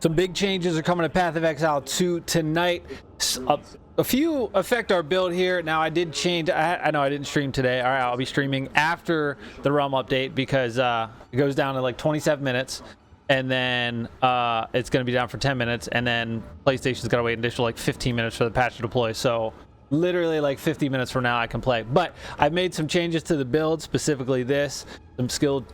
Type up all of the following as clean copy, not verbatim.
Some big changes are coming to Path of Exile 2 tonight. A few affect our build here. Now, I did change. I know I didn't stream today. All right, I'll be streaming after the Realm update because it goes down to like 27 minutes. And then it's going to be down for 10 minutes. And then PlayStation's got to wait an additional like 15 minutes for the patch to deploy. So literally like 50 minutes from now I can play. But I've made some changes to the build, specifically this. Some skilled,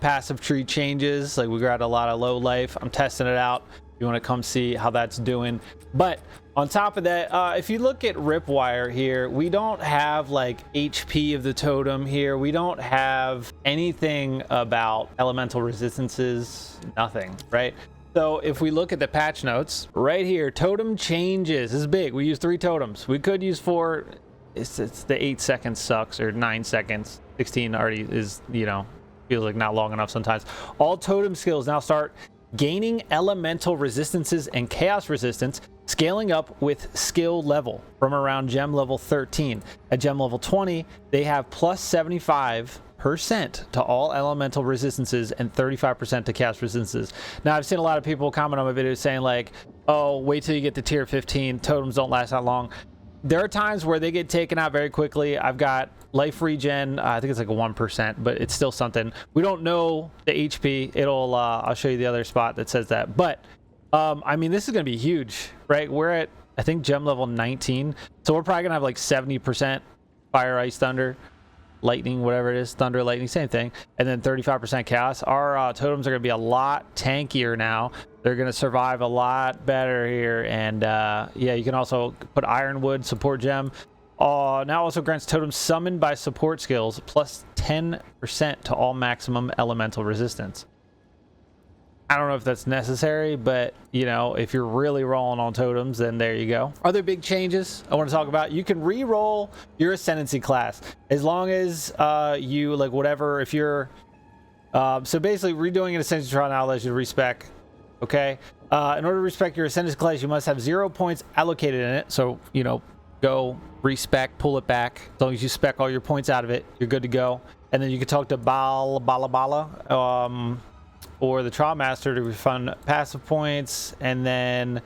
passive tree changes. Like we got a lot of low life. I'm testing it out. You want to come see how that's doing. But on top of that, if you look at Ripwire here, we don't have like HP of the totem here. We don't have anything about elemental resistances, nothing, right? So if we look at the patch notes right here, totem changes. This is big. We use 3 totems. We could use 4. It's the 8 seconds sucks, or 9 seconds. 16 already is, feels like not long enough sometimes. All totem skills now start gaining elemental resistances and chaos resistance, scaling up with skill level from around gem level 13. At gem level 20, they have plus 75% to all elemental resistances and 35% to chaos resistances. Now, I've seen a lot of people comment on my videos saying like, oh, wait till you get to tier 15. Totems don't last that long. There are times where they get taken out very quickly. I've got life regen. I think it's like a 1%, but it's still something. We don't know the HP. It'll I'll show you the other spot that says that. But I mean, this is gonna be huge, right? We're at, I think, gem level 19, so we're probably gonna have like 70% fire, ice, thunder, lightning, whatever it is, thunder, lightning, same thing, and then 35% chaos. Our totems are gonna be a lot tankier now. They're gonna survive a lot better here. And yeah, you can also put ironwood support gem. Now also grants totems summoned by support skills plus 10% to all maximum elemental resistance. I don't know if that's necessary, but if you're really rolling on totems, then there you go. Other big changes I want to talk about: you can re-roll your Ascendancy class as long as you like whatever. If you're so basically redoing an Ascendancy trial now allows you to respec. Okay, in order to respec your Ascendancy class, you must have 0 points allocated in it. So go respec, pull it back. As long as you spec all your points out of it, you're good to go. And then you can talk to Bala or the Trial Master to refund passive points. And then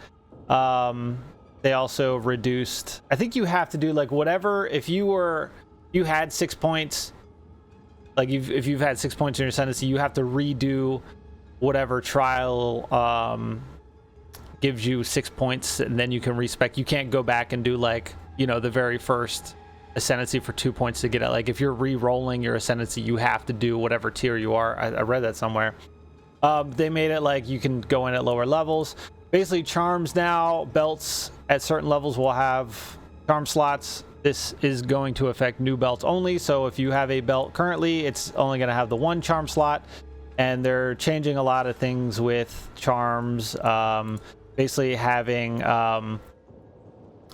they also reduced, I think you have to do like whatever. If you had 6 points, like if you've had 6 points in your Ascendancy, you have to redo whatever trial gives you 6 points, and then you can respec. You can't go back and do like the very first Ascendancy for 2 points to get it. Like if you're re-rolling your Ascendancy, you have to do whatever tier you are. I read that somewhere. They made it like you can go in at lower levels. Basically, charms now, belts at certain levels will have charm slots. This is going to affect new belts only. So if you have a belt currently, it's only going to have the 1 charm slot. And they're changing a lot of things with charms. Basically having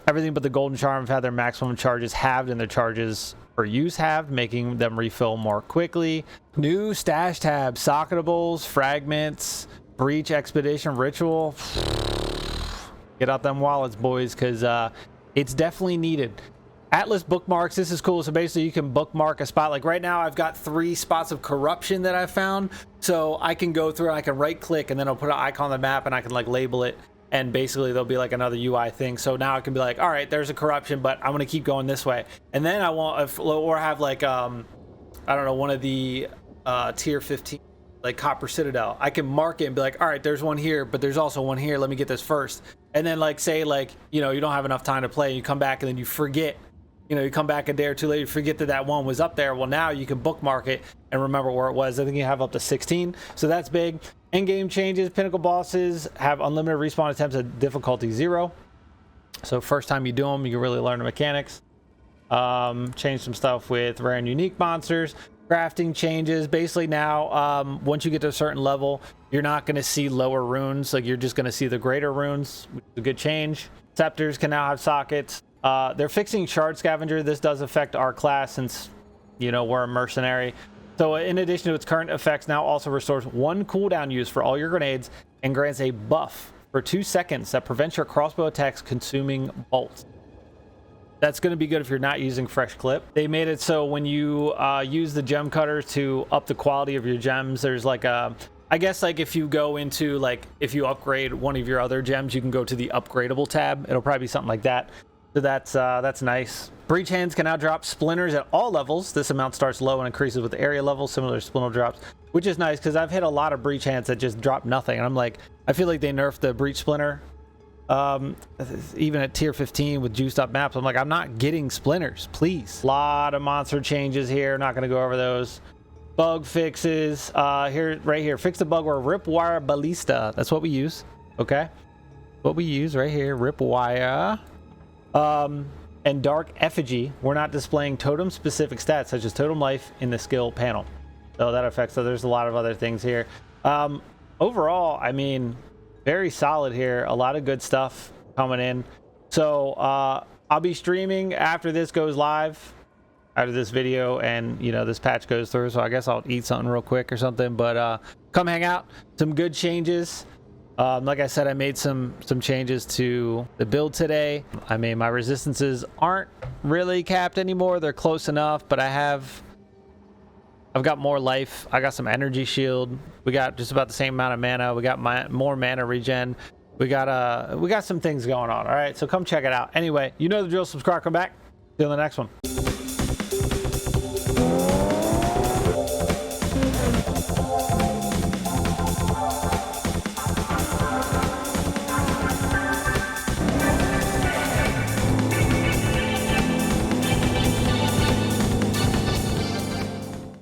everything but the golden charm have had their maximum charges halved and their charges per use halved, making them refill more quickly. New stash tabs: socketables, fragments, breach, expedition, ritual. Get out them wallets, boys, because it's definitely needed. Atlas bookmarks, this is cool. So basically you can bookmark a spot. Like right now I've got 3 spots of corruption that I found, so I can go through and I can right click and then I'll put an icon on the map and I can like label it, and basically there'll be like another UI thing. So now I can be like, all right, there's a corruption, but I'm gonna keep going this way. And then I want, or have like I don't know, one of the tier 15 like Copper Citadel. I can mark it and be like, all right, there's one here, but there's also one here, let me get this first. And then like say like you don't have enough time to play and you come back and then you forget, you come back a day or two later, you forget that one was up there. Well, now you can bookmark it and remember where it was. I think you have up to 16, so that's big. Endgame changes: pinnacle bosses have unlimited respawn attempts at difficulty 0. So first time you do them, you can really learn the mechanics. Change some stuff with rare and unique monsters. Crafting changes. Basically now, once you get to a certain level, you're not going to see lower runes. Like you're just going to see the greater runes, which is a good change. Scepters can now have sockets. They're fixing Shard Scavenger. This does affect our class since, we're a mercenary. So in addition to its current effects, now also restores 1 cooldown use for all your grenades and grants a buff for 2 seconds that prevents your crossbow attacks consuming bolts. That's going to be good if you're not using fresh clip. They made it so when you use the gem cutter to up the quality of your gems, there's like a I guess like if you go into like if you upgrade one of your other gems, you can go to the upgradable tab. It'll probably be something like that. So that's nice. Breach hands can now drop splinters at all levels. This amount starts low and increases with the area level, similar to splinter drops, which is nice because I've hit a lot of breach hands that just drop nothing, and I'm like, I feel like they nerfed the breach splinter. Even at tier 15 with juiced up maps, I'm like, I'm not getting splinters, please. A lot of monster changes here. Not going to go over those. Bug fixes. Right here. Fix the bug where Ripwire Ballista. That's what we use. Okay. What we use right here. Ripwire. And Dark Effigy. We're not displaying totem specific stats such as totem life in the skill panel. So that affects. So there's a lot of other things here. Overall, I mean, very solid here. A lot of good stuff coming in. So I'll be streaming after this goes live, after this video, and you know this patch goes through. So I guess I'll eat something real quick or something. But come hang out. Some good changes. Like I said, I made some changes to the build today. I mean, my resistances aren't really capped anymore. They're close enough, but I've got more life. I got some energy shield. We got just about the same amount of mana. We got more mana regen. We got some things going on. All right, so come check it out. Anyway, you know the drill. Subscribe, come back. See you on the next one.